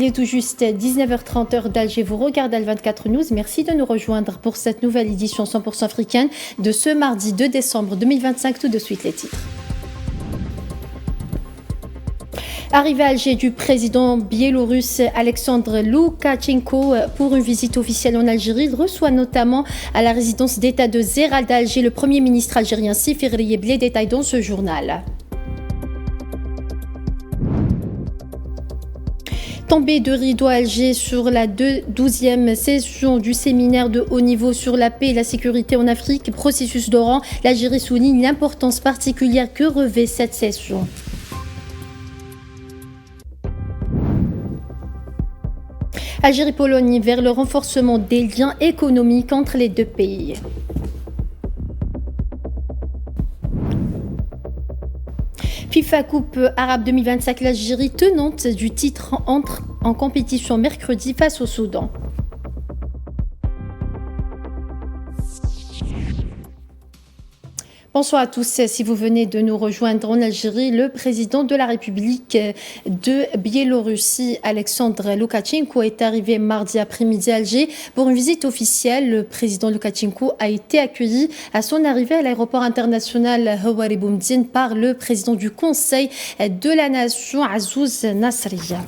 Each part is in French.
Il est tout juste 19h30 heure d'Alger. Vous regardez Al24 News. Merci de nous rejoindre pour cette nouvelle édition 100% africaine de ce mardi 2 décembre 2025. Tout de suite les titres. Arrivée à Alger du président biélorusse Alexandre Loukachenko pour une visite officielle en Algérie. Il reçoit notamment à la résidence d'État de Zeral d'Alger le Premier ministre algérien Sifir Rieb. Les détails dans ce journal. Tombée de rideau à Alger sur la 12e session du séminaire de haut niveau sur la paix et la sécurité en Afrique, processus d'Oran. L'Algérie souligne l'importance particulière que revêt cette session. Algérie-Pologne vers le renforcement des liens économiques entre les deux pays. FIFA Coupe Arabe 2025, l'Algérie tenante du titre entre en compétition mercredi face au Soudan. Bonsoir à tous. Si vous venez de nous rejoindre en Algérie, le président de la République de Biélorussie, Alexandre Loukachenko, est arrivé mardi après-midi à Alger pour une visite officielle. Le président Loukachenko a été accueilli à son arrivée à l'aéroport international Houari Boumediene par le président du Conseil de la Nation, Azouz Nasriya.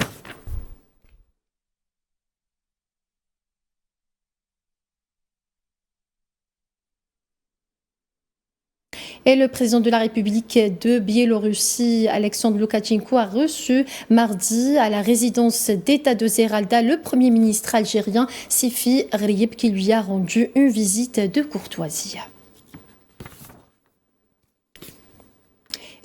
Et le président de la République de Biélorussie, Alexandre Loukachenko, a reçu mardi à la résidence d'État de Zeralda le Premier ministre algérien Sifir Rieb qui lui a rendu une visite de courtoisie.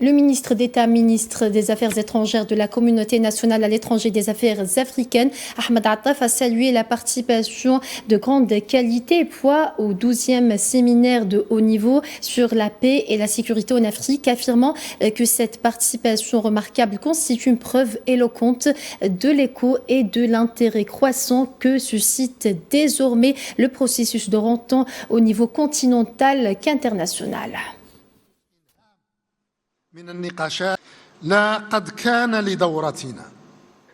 Le ministre d'État, ministre des Affaires étrangères de la Communauté nationale à l'étranger des Affaires africaines, Ahmed Attaf, a salué la participation de grande qualité et poids au 12e séminaire de haut niveau sur la paix et la sécurité en Afrique, affirmant que cette participation remarquable constitue une preuve éloquente de l'écho et de l'intérêt croissant que suscite désormais le processus d'Oran tant au niveau continental qu'international.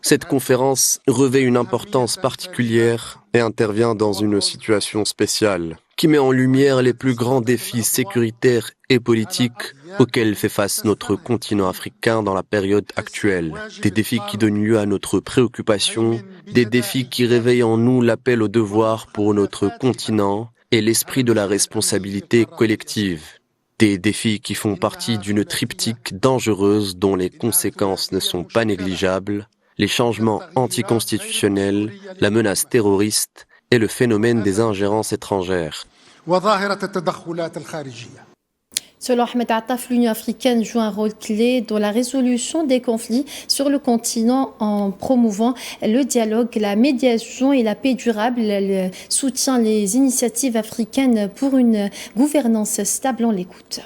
Cette conférence revêt une importance particulière et intervient dans une situation spéciale qui met en lumière les plus grands défis sécuritaires et politiques auxquels fait face notre continent africain dans la période actuelle. Des défis qui donnent lieu à notre préoccupation, des défis qui réveillent en nous l'appel au devoir pour notre continent et l'esprit de la responsabilité collective. Des défis qui font partie d'une triptyque dangereuse dont les conséquences ne sont pas négligeables, les changements anticonstitutionnels, la menace terroriste et le phénomène des ingérences étrangères. Selon Ahmed Attaf, l'Union africaine joue un rôle clé dans la résolution des conflits sur le continent en promouvant le dialogue, la médiation et la paix durable. Elle soutient les initiatives africaines pour une gouvernance stable. On l'écoute.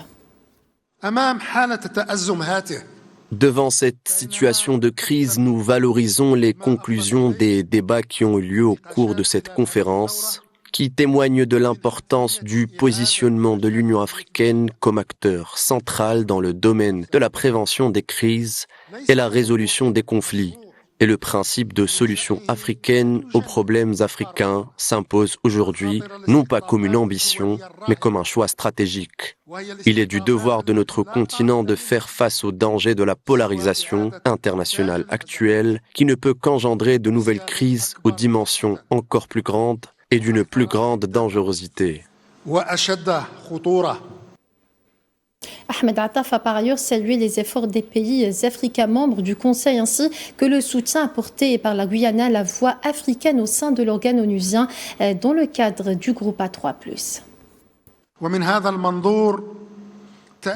Devant cette situation de crise, nous valorisons les conclusions des débats qui ont eu lieu au cours de cette conférence, qui témoigne de l'importance du positionnement de l'Union africaine comme acteur central dans le domaine de la prévention des crises et la résolution des conflits. Et le principe de solution africaine aux problèmes africains s'impose aujourd'hui, non pas comme une ambition, mais comme un choix stratégique. Il est du devoir de notre continent de faire face aux dangers de la polarisation internationale actuelle, qui ne peut qu'engendrer de nouvelles crises aux dimensions encore plus grandes et d'une plus grande dangerosité. Ahmed Attaf a par ailleurs salué les efforts des pays africains membres du Conseil ainsi que le soutien apporté par la Guyane à la voix africaine au sein de l'organe onusien dans le cadre du groupe A3+.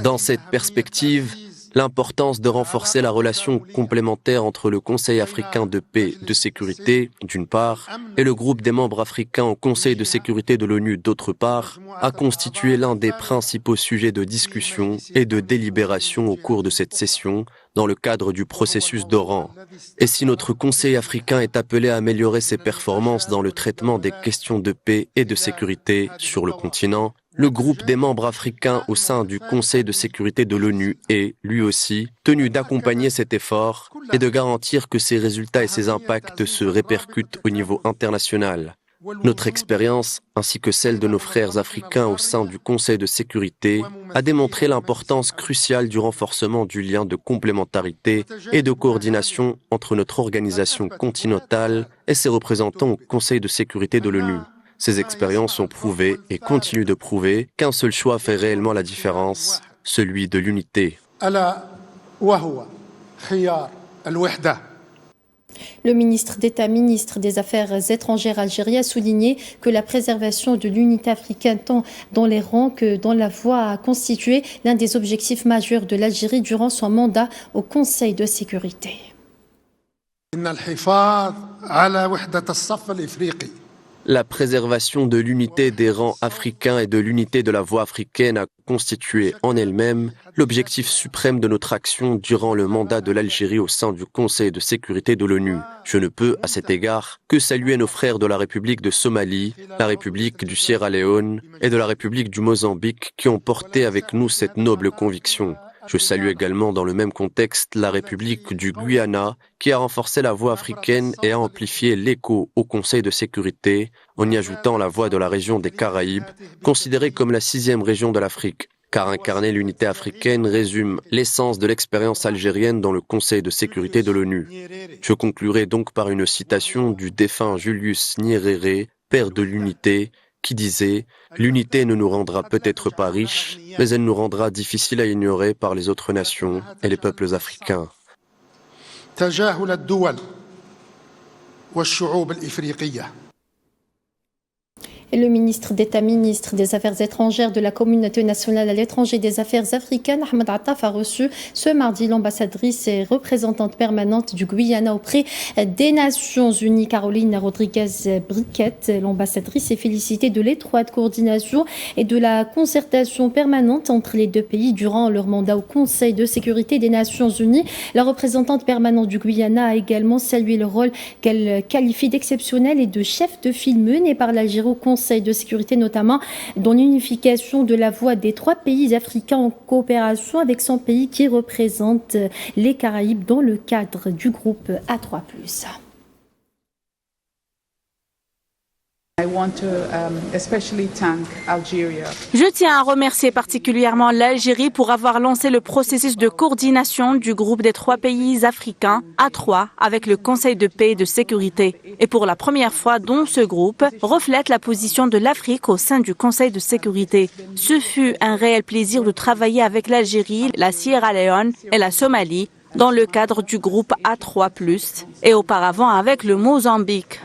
Dans cette perspective, l'importance de renforcer la relation complémentaire entre le Conseil africain de paix et de sécurité, d'une part, et le groupe des membres africains au Conseil de sécurité de l'ONU, d'autre part, a constitué l'un des principaux sujets de discussion et de délibération au cours de cette session dans le cadre du processus d'Oran. Et si notre Conseil africain est appelé à améliorer ses performances dans le traitement des questions de paix et de sécurité sur le continent, Le groupe des membres africains au sein du Conseil de sécurité de l'ONU est, lui aussi, tenu d'accompagner cet effort et de garantir que ses résultats et ses impacts se répercutent au niveau international. Notre expérience, ainsi que celle de nos frères africains au sein du Conseil de sécurité, a démontré l'importance cruciale du renforcement du lien de complémentarité et de coordination entre notre organisation continentale et ses représentants au Conseil de sécurité de l'ONU. Ces expériences ont prouvé et continuent de prouver qu'un seul choix fait réellement la différence, celui de l'unité. Le ministre d'État, ministre des Affaires étrangères algérien a souligné que la préservation de l'unité africaine tant dans les rangs que dans la voie a constitué l'un des objectifs majeurs de l'Algérie durant son mandat au Conseil de sécurité. La préservation de l'unité des rangs africains et de l'unité de la voie africaine a constitué en elle-même l'objectif suprême de notre action durant le mandat de l'Algérie au sein du Conseil de sécurité de l'ONU. Je ne peux, à cet égard, que saluer nos frères de la République de Somalie, la République du Sierra Leone et de la République du Mozambique qui ont porté avec nous cette noble conviction. Je salue également dans le même contexte la République du Guyana qui a renforcé la voix africaine et a amplifié l'écho au Conseil de sécurité en y ajoutant la voix de la région des Caraïbes, considérée comme la 6e région de l'Afrique, car incarner l'unité africaine résume l'essence de l'expérience algérienne dans le Conseil de sécurité de l'ONU. Je conclurai donc par une citation du défunt Julius Nyerere, père de l'unité, qui disait « L'unité ne nous rendra peut-être pas riches, mais elle nous rendra difficiles à ignorer par les autres nations et les peuples africains. » Et le ministre d'État, ministre des Affaires étrangères de la Communauté nationale à l'étranger des Affaires africaines, Ahmed Attaf, a reçu ce mardi l'ambassadrice et représentante permanente du Guyana auprès des Nations Unies, Caroline Rodriguez-Briquette. L'ambassadrice est félicitée de l'étroite coordination et de la concertation permanente entre les deux pays durant leur mandat au Conseil de sécurité des Nations Unies. La représentante permanente du Guyana a également salué le rôle qu'elle qualifie d'exceptionnel et de chef de file mené par l'Algérie au Conseil de sécurité, notamment dans l'unification de la voix des 3 pays africains en coopération avec son pays qui représente les Caraïbes dans le cadre du groupe A3+. Je tiens à remercier particulièrement l'Algérie pour avoir lancé le processus de coordination du groupe des 3 pays africains A3 avec le Conseil de paix et de sécurité. Et pour la première fois dont ce groupe reflète la position de l'Afrique au sein du Conseil de sécurité. Ce fut un réel plaisir de travailler avec l'Algérie, la Sierra Leone et la Somalie dans le cadre du groupe A3+, et auparavant avec le Mozambique.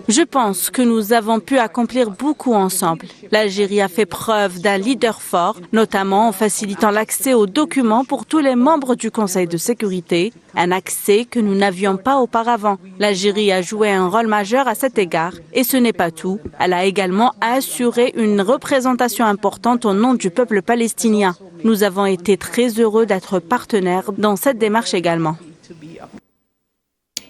Je pense que nous avons pu accomplir beaucoup ensemble. L'Algérie a fait preuve d'un leader fort, notamment en facilitant l'accès aux documents pour tous les membres du Conseil de sécurité, un accès que nous n'avions pas auparavant. L'Algérie a joué un rôle majeur à cet égard, et ce n'est pas tout. Elle a également assuré une représentation importante au nom du peuple palestinien. Nous avons été très heureux d'être partenaires dans cette démarche également.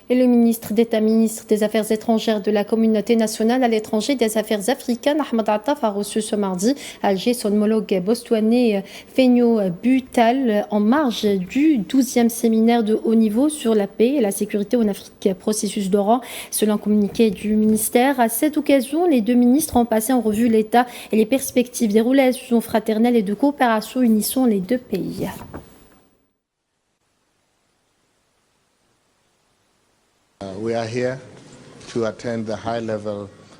Et le ministre d'État, ministre des Affaires étrangères de la Communauté nationale à l'étranger des Affaires africaines, Ahmed Attaf, a reçu ce mardi à Alger son homologue botswanais Feigno Butal en marge du 12e séminaire de haut niveau sur la paix et la sécurité en Afrique, processus d'Oran. Selon un communiqué du ministère, à cette occasion, les 2 ministres ont passé en revue l'état et les perspectives des relations fraternelles et de coopération unissant les 2 pays.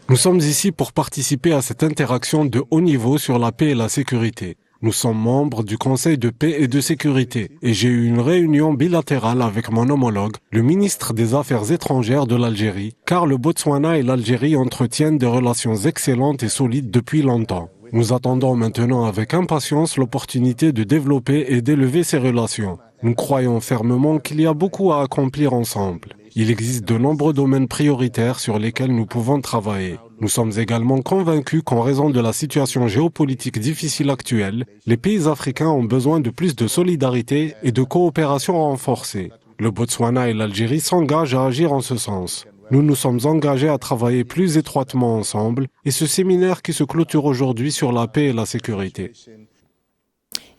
Nous sommes ici pour participer à cette interaction de haut niveau sur la paix et la sécurité. Nous sommes membres du Conseil de paix et de sécurité et j'ai eu une réunion bilatérale avec mon homologue, le ministre des Affaires étrangères de l'Algérie, car le Botswana et l'Algérie entretiennent des relations excellentes et solides depuis longtemps. Nous attendons maintenant avec impatience l'opportunité de développer et d'élever ces relations. Nous croyons fermement qu'il y a beaucoup à accomplir ensemble. Il existe de nombreux domaines prioritaires sur lesquels nous pouvons travailler. Nous sommes également convaincus qu'en raison de la situation géopolitique difficile actuelle, les pays africains ont besoin de plus de solidarité et de coopération renforcée. Le Botswana et l'Algérie s'engagent à agir en ce sens. Nous nous sommes engagés à travailler plus étroitement ensemble et ce séminaire qui se clôture aujourd'hui sur la paix et la sécurité.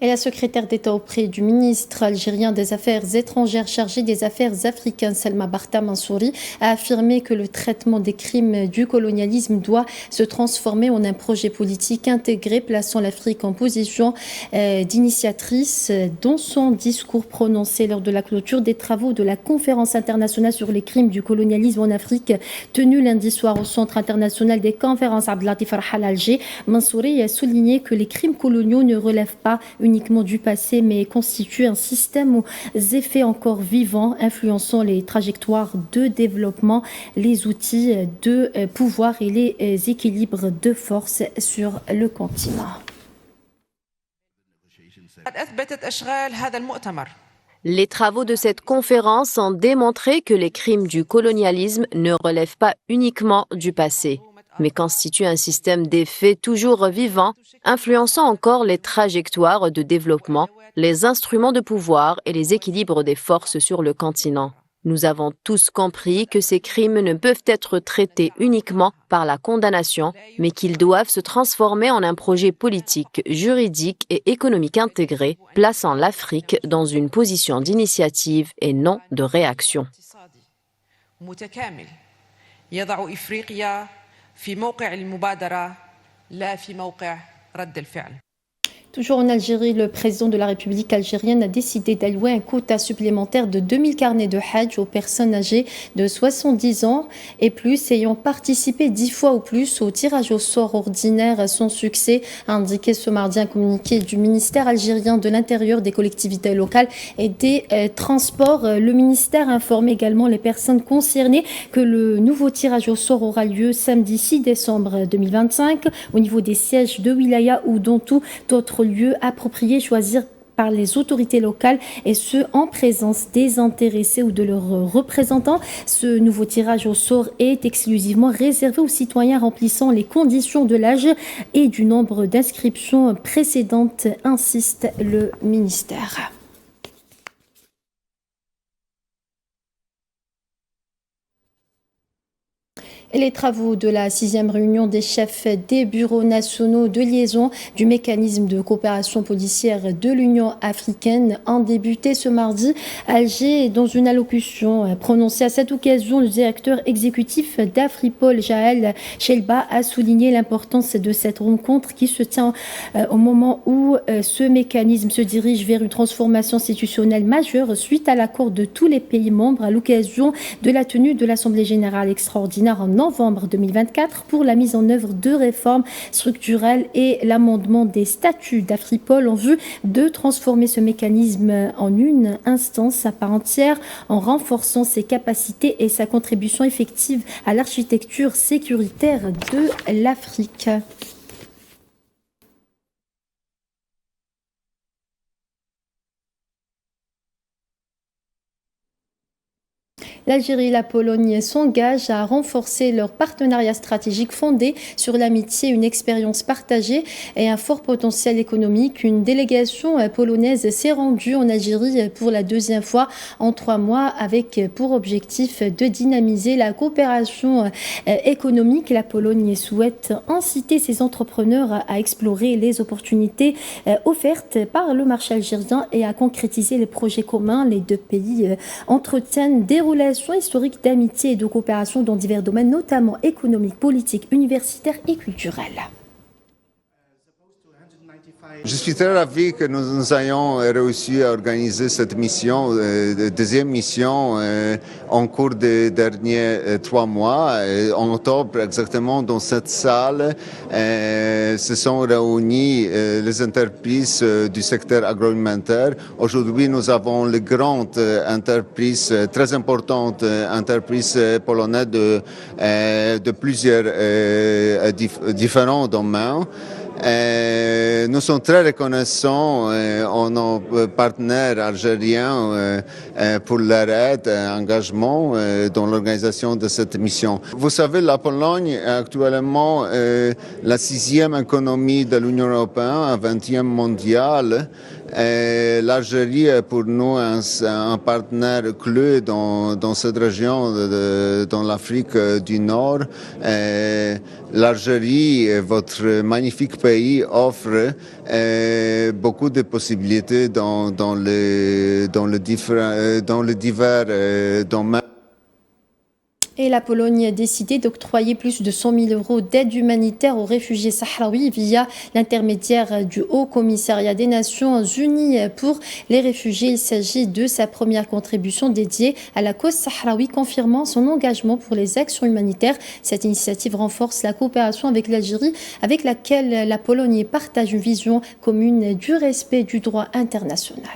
Et la secrétaire d'État auprès du ministre algérien des Affaires étrangères chargé des Affaires africaines, Selma Barta Mansouri, a affirmé que le traitement des crimes du colonialisme doit se transformer en un projet politique intégré, plaçant l'Afrique en position d'initiatrice. Dans son discours prononcé lors de la clôture des travaux de la conférence internationale sur les crimes du colonialisme en Afrique, tenue lundi soir au Centre international des conférences Abdelatif Farhal à Alger, Mansouri a souligné que les crimes coloniaux ne relèvent pas uniquement du passé, mais constitue un système aux effets encore vivants, influençant les trajectoires de développement, les outils de pouvoir et les équilibres de force sur le continent. Les travaux de cette conférence ont démontré que les crimes du colonialisme ne relèvent pas uniquement du passé, mais constituent un système d'effets toujours vivant, influençant encore les trajectoires de développement, les instruments de pouvoir et les équilibres des forces sur le continent. Nous avons tous compris que ces crimes ne peuvent être traités uniquement par la condamnation, mais qu'ils doivent se transformer en un projet politique, juridique et économique intégré, plaçant l'Afrique dans une position d'initiative et non de réaction. Toujours en Algérie, le président de la République algérienne a décidé d'allouer un quota supplémentaire de 2000 carnets de Hajj aux personnes âgées de 70 ans et plus ayant participé 10 fois ou plus au tirage au sort ordinaire sans succès, a indiqué ce mardi un communiqué du ministère algérien de l'Intérieur, des collectivités locales et des Transports. Le ministère informe également les personnes concernées que le nouveau tirage au sort aura lieu samedi 6 décembre 2025 au niveau des sièges de Wilaya ou dans tout autre lieu approprié choisir par les autorités locales et ce en présence des intéressés ou de leurs représentants. Ce nouveau tirage au sort est exclusivement réservé aux citoyens remplissant les conditions de l'âge et du nombre d'inscriptions précédentes, insiste le ministère. Et les travaux de la 6e réunion des chefs des bureaux nationaux de liaison du mécanisme de coopération policière de l'Union africaine ont débuté ce mardi à Alger. Dans une allocution prononcée à cette occasion, le directeur exécutif d'Afripol, Jaël Chelba, a souligné l'importance de cette rencontre qui se tient au moment où ce mécanisme se dirige vers une transformation institutionnelle majeure suite à l'accord de tous les pays membres à l'occasion de la tenue de l'Assemblée générale extraordinaire en novembre 2024 pour la mise en œuvre de réformes structurelles et l'amendement des statuts d'Afripol en vue de transformer ce mécanisme en une instance à part entière en renforçant ses capacités et sa contribution effective à l'architecture sécuritaire de l'Afrique. L'Algérie et la Pologne s'engagent à renforcer leur partenariat stratégique fondé sur l'amitié, une expérience partagée et un fort potentiel économique. Une délégation polonaise s'est rendue en Algérie pour la deuxième fois en 3 mois avec pour objectif de dynamiser la coopération économique. La Pologne souhaite inciter ses entrepreneurs à explorer les opportunités offertes par le marché algérien et à concrétiser les projets communs. Les deux pays entretiennent des relations historiques d'amitié et de coopération dans divers domaines, notamment économiques, politiques, universitaires et culturels. Je suis très ravi que nous ayons réussi à organiser cette mission, deuxième mission, en cours des derniers 3 mois. En octobre, exactement, dans cette salle, se sont réunis les entreprises du secteur agroalimentaire. Aujourd'hui, nous avons les grandes entreprises, très importantes entreprises polonaises de plusieurs différents domaines. Nous sommes très reconnaissants à nos partenaires algériens pour leur aide et engagement dans l'organisation de cette mission. Vous savez, la Pologne est actuellement la 6e économie de l'Union européenne, 20e mondiale. L'Algérie est pour nous un partenaire clé dans cette région, dans l'Afrique du Nord. L'Algérie, votre magnifique pays, offre beaucoup de possibilités dans les divers domaines. Et la Pologne a décidé d'octroyer plus de 100 000 € d'aide humanitaire aux réfugiés sahraouis via l'intermédiaire du Haut Commissariat des Nations Unies pour les réfugiés. Il s'agit de sa première contribution dédiée à la cause sahraoui, confirmant son engagement pour les actions humanitaires. Cette initiative renforce la coopération avec l'Algérie, avec laquelle la Pologne partage une vision commune du respect du droit international.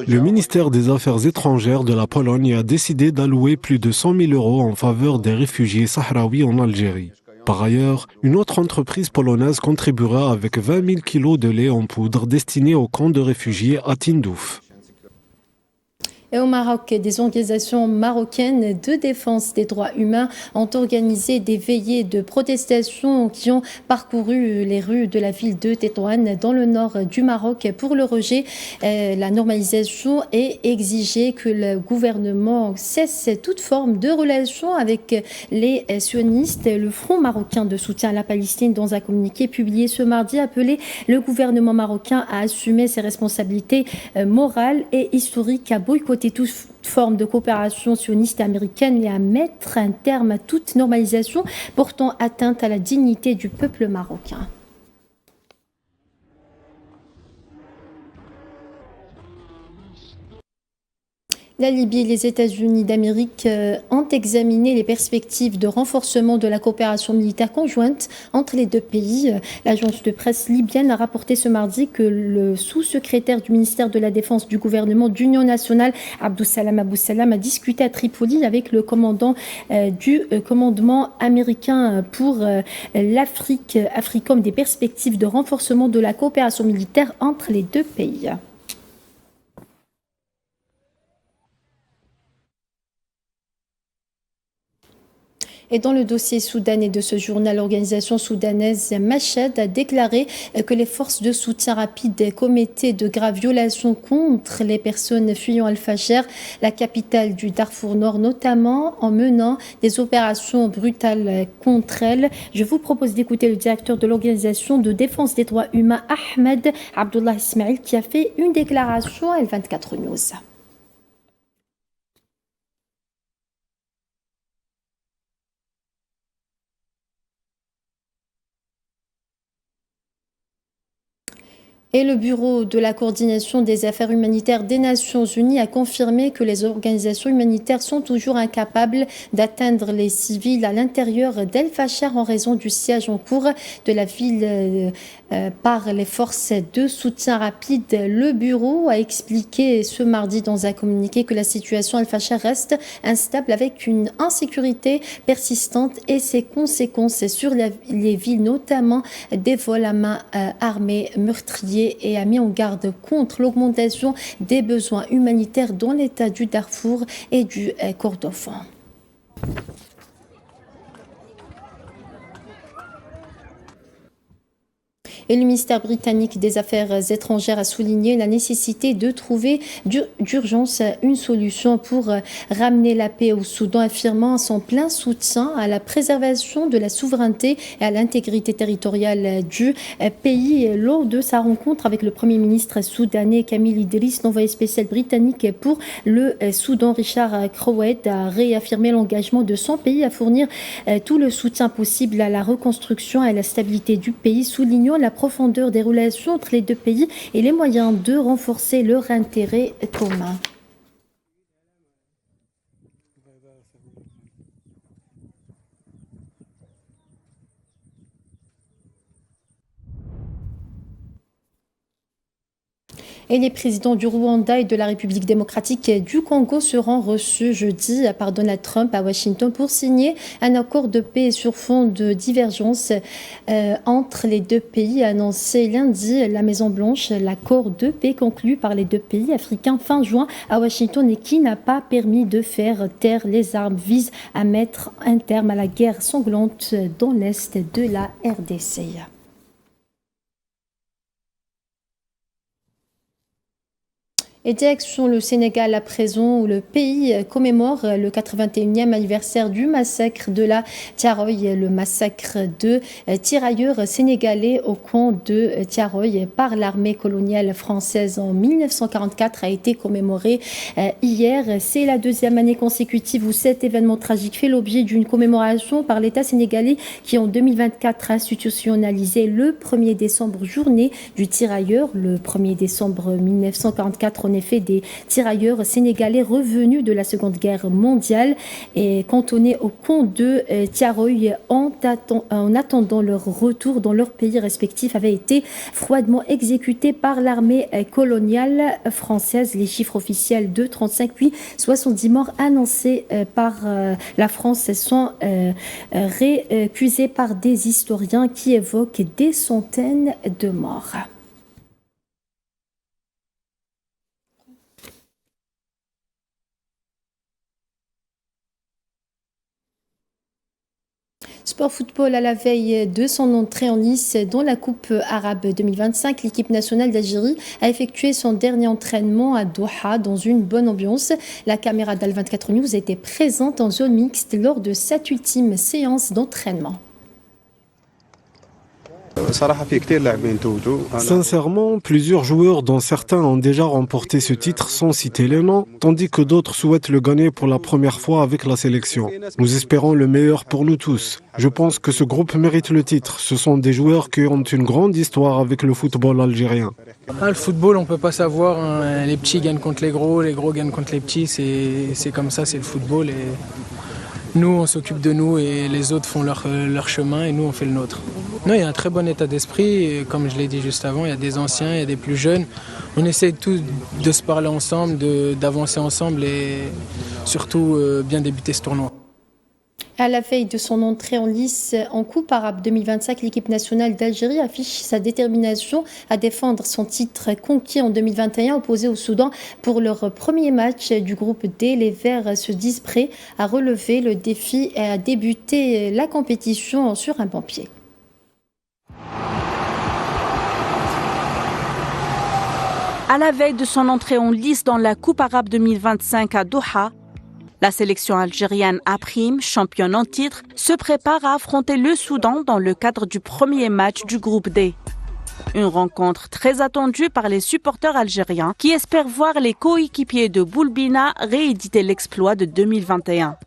Le ministère des Affaires étrangères de la Pologne a décidé d'allouer plus de 100 000 € en faveur des réfugiés sahraouis en Algérie. Par ailleurs, une autre entreprise polonaise contribuera avec 20 000 kilos de lait en poudre destiné au camp de réfugiés à Tindouf. Et au Maroc, des organisations marocaines de défense des droits humains ont organisé des veillées de protestation qui ont parcouru les rues de la ville de Tétouan dans le nord du Maroc pour le rejet, la normalisation et exiger que le gouvernement cesse toute forme de relation avec les sionistes. Le Front marocain de soutien à la Palestine, dans un communiqué publié ce mardi, a appelé le gouvernement marocain à assumer ses responsabilités morales et historiques, à boycotter toute forme de coopération sioniste américaine et à mettre un terme à toute normalisation portant atteinte à la dignité du peuple marocain. La Libye et les États-Unis d'Amérique ont examiné les perspectives de renforcement de la coopération militaire conjointe entre les deux pays. L'agence de presse libyenne a rapporté ce mardi que le sous-secrétaire du ministère de la Défense du gouvernement d'Union nationale, Abdussalam Abou-Salam, a discuté à Tripoli avec le commandant du commandement américain pour l'Afrique, AFRICOM, des perspectives de renforcement de la coopération militaire entre les deux pays. Et dans le dossier soudanais de ce journal, l'organisation soudanaise Machad a déclaré que les forces de soutien rapide commettaient de graves violations contre les personnes fuyant Al-Fashir, la capitale du Darfour Nord, notamment en menant des opérations brutales contre elles. Je vous propose d'écouter le directeur de l'organisation de défense des droits humains, Ahmed Abdullah Ismail, qui a fait une déclaration à L24 News. Et le Bureau de la coordination des affaires humanitaires des Nations Unies a confirmé que les organisations humanitaires sont toujours incapables d'atteindre les civils à l'intérieur d'El-Fachar en raison du siège en cours de la ville par les forces de soutien rapide. Le bureau a expliqué ce mardi dans un communiqué que la situation à El-Fachar reste instable avec une insécurité persistante et ses conséquences sur les villes, notamment des vols à main armés meurtriers, et a mis en garde contre l'augmentation des besoins humanitaires dans l'état du Darfour et du Kordofan. Et le ministère britannique des Affaires étrangères a souligné la nécessité de trouver d'urgence une solution pour ramener la paix au Soudan, affirmant son plein soutien à la préservation de la souveraineté et à l'intégrité territoriale du pays. Lors de sa rencontre avec le Premier ministre soudanais Kamil Idriss, l'envoyé spécial britannique pour le Soudan Richard Crowett a réaffirmé l'engagement de son pays à fournir tout le soutien possible à la reconstruction et à la stabilité du pays, soulignant la profondeur des relations entre les deux pays et les moyens de renforcer leur intérêt commun. Et les présidents du Rwanda et de la République démocratique du Congo seront reçus jeudi par Donald Trump à Washington pour signer un accord de paix sur fond de divergence entre les deux pays, a annoncé lundi la Maison-Blanche. L'accord de paix conclu par les deux pays africains fin juin à Washington et qui n'a pas permis de faire taire les armes vise à mettre un terme à la guerre sanglante dans l'est de la RDC. Et direction le Sénégal à présent, où le pays commémore le 81e anniversaire du massacre de la Thiaroye, le massacre de tirailleurs sénégalais au camp de Thiaroye par l'armée coloniale française en 1944 a été commémoré hier. C'est la deuxième année consécutive où cet événement tragique fait l'objet d'une commémoration par l'État sénégalais qui en 2024 a institutionnalisé le 1er décembre, journée du tirailleur. Le 1er décembre 1944, en effet, des tirailleurs sénégalais revenus de la Seconde Guerre mondiale et cantonnés au camp de Thiaroye en attendant leur retour dans leur pays respectif avaient été froidement exécutés par l'armée coloniale française. Les chiffres officiels de 35 puis 70 morts annoncés par la France sont récusés par des historiens qui évoquent des centaines de morts. Sport football, à la veille de son entrée en lice dans la Coupe arabe 2025, l'équipe nationale d'Algérie a effectué son dernier entraînement à Doha dans une bonne ambiance. La caméra d'Al24 News était présente en zone mixte lors de cette ultime séance d'entraînement. Sincèrement, plusieurs joueurs dont certains ont déjà remporté ce titre sans citer les noms, tandis que d'autres souhaitent le gagner pour la première fois avec la sélection. Nous espérons le meilleur pour nous tous. Je pense que ce groupe mérite le titre. Ce sont des joueurs qui ont une grande histoire avec le football algérien. Le football, on ne peut pas savoir. Hein. Les petits gagnent contre les gros gagnent contre les petits. C'est comme ça, c'est le football. Et nous, on s'occupe de nous et les autres font leur chemin et nous, on fait le nôtre. Non, il y a un très bon état d'esprit. Comme je l'ai dit juste avant, il y a des anciens, il y a des plus jeunes. On essaie tous de se parler ensemble, d'avancer ensemble et surtout bien débuter ce tournoi. À la veille de son entrée en lice en Coupe arabe 2025, l'équipe nationale d'Algérie affiche sa détermination à défendre son titre conquis en 2021 opposé au Soudan pour leur premier match du groupe D. Les Verts se disent prêts à relever le défi et à débuter la compétition sur un bon pied. À la veille de son entrée en lice dans la Coupe arabe 2025 à Doha, la sélection algérienne A', championne en titre, se prépare à affronter le Soudan dans le cadre du premier match du groupe D. Une rencontre très attendue par les supporters algériens qui espèrent voir les coéquipiers de Boulbina rééditer l'exploit de 2021.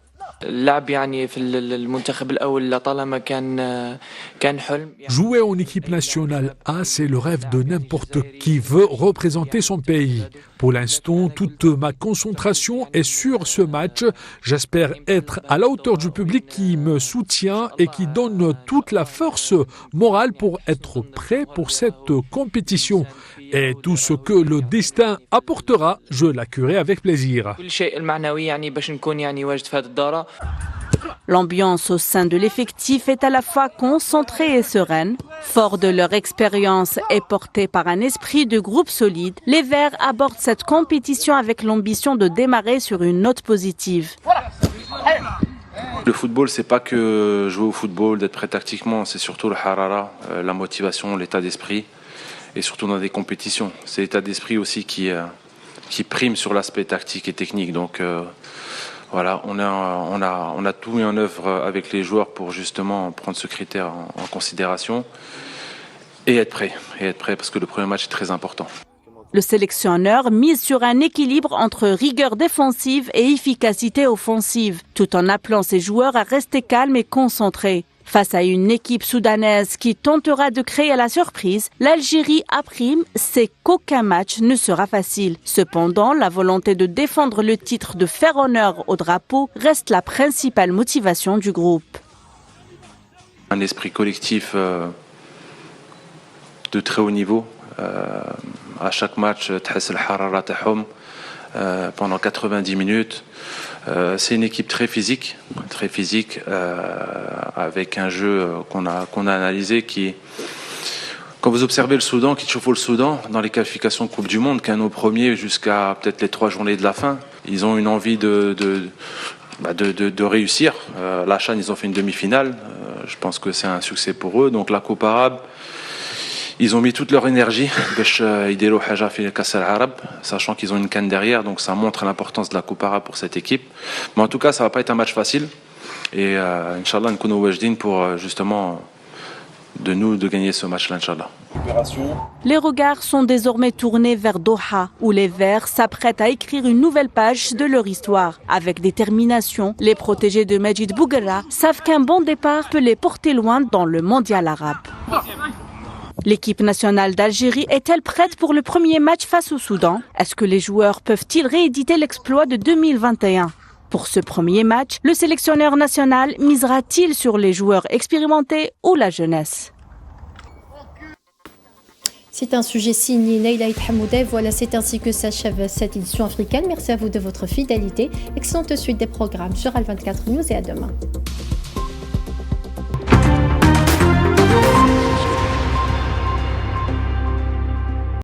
Jouer en équipe nationale A, c'est le rêve de n'importe qui veut représenter son pays. Pour l'instant, toute ma concentration est sur ce match. J'espère être à la hauteur du public qui me soutient et qui donne toute la force morale pour être prêt pour cette compétition. Et tout ce que le destin apportera, je l'accueillerai avec plaisir. L'ambiance au sein de l'effectif est à la fois concentrée et sereine. Forts de leur expérience et portés par un esprit de groupe solide, les Verts abordent cette compétition avec l'ambition de démarrer sur une note positive. Le football, c'est pas que jouer au football, d'être prêt tactiquement, c'est surtout le harara, la motivation, l'état d'esprit, et surtout dans des compétitions. C'est l'état d'esprit aussi qui prime sur l'aspect tactique et technique. Donc voilà, on a tout mis en œuvre avec les joueurs pour justement prendre ce critère en considération et être prêt parce que le premier match est très important. Le sélectionneur mise sur un équilibre entre rigueur défensive et efficacité offensive, tout en appelant ses joueurs à rester calmes et concentrés. Face à une équipe soudanaise qui tentera de créer la surprise, l'Algérie A' sait qu'aucun match ne sera facile. Cependant, la volonté de défendre le titre, de faire honneur au drapeau, reste la principale motivation du groupe. Un esprit collectif de très haut niveau. À chaque match, pendant 90 minutes. C'est une équipe très physique, avec un jeu qu'on a analysé qui, quand vous observez le Soudan, qui chauffe le Soudan dans les qualifications de Coupe du Monde, qu'un nos premiers jusqu'à peut-être les 3 journées de la fin, ils ont une envie de réussir. La CHAN, ils ont fait une demi-finale. Je pense que c'est un succès pour eux. Donc la Coupe arabe, Ils ont mis toute leur énergie, sachant qu'ils ont une canne derrière, donc ça montre l'importance de la Coupe arabe pour cette équipe. Mais en tout cas, ça va pas être un match facile. Et Inch'Allah, nous sommes wajdin pour justement de gagner ce match-là, Inch'Allah. Les regards sont désormais tournés vers Doha, où les Verts s'apprêtent à écrire une nouvelle page de leur histoire. Avec détermination, les protégés de Majid Bouguerra savent qu'un bon départ peut les porter loin dans le mondial arabe. L'équipe nationale d'Algérie est-elle prête pour le premier match face au Soudan? Est-ce que les joueurs peuvent-ils rééditer l'exploit de 2021? Pour ce premier match, le sélectionneur national misera-t-il sur les joueurs expérimentés ou la jeunesse? C'est un sujet signé Naïla Hamouda. Voilà, c'est ainsi que s'achève cette édition africaine. Merci à vous de votre fidélité. Excellente suite des programmes sur Al24 News et à demain.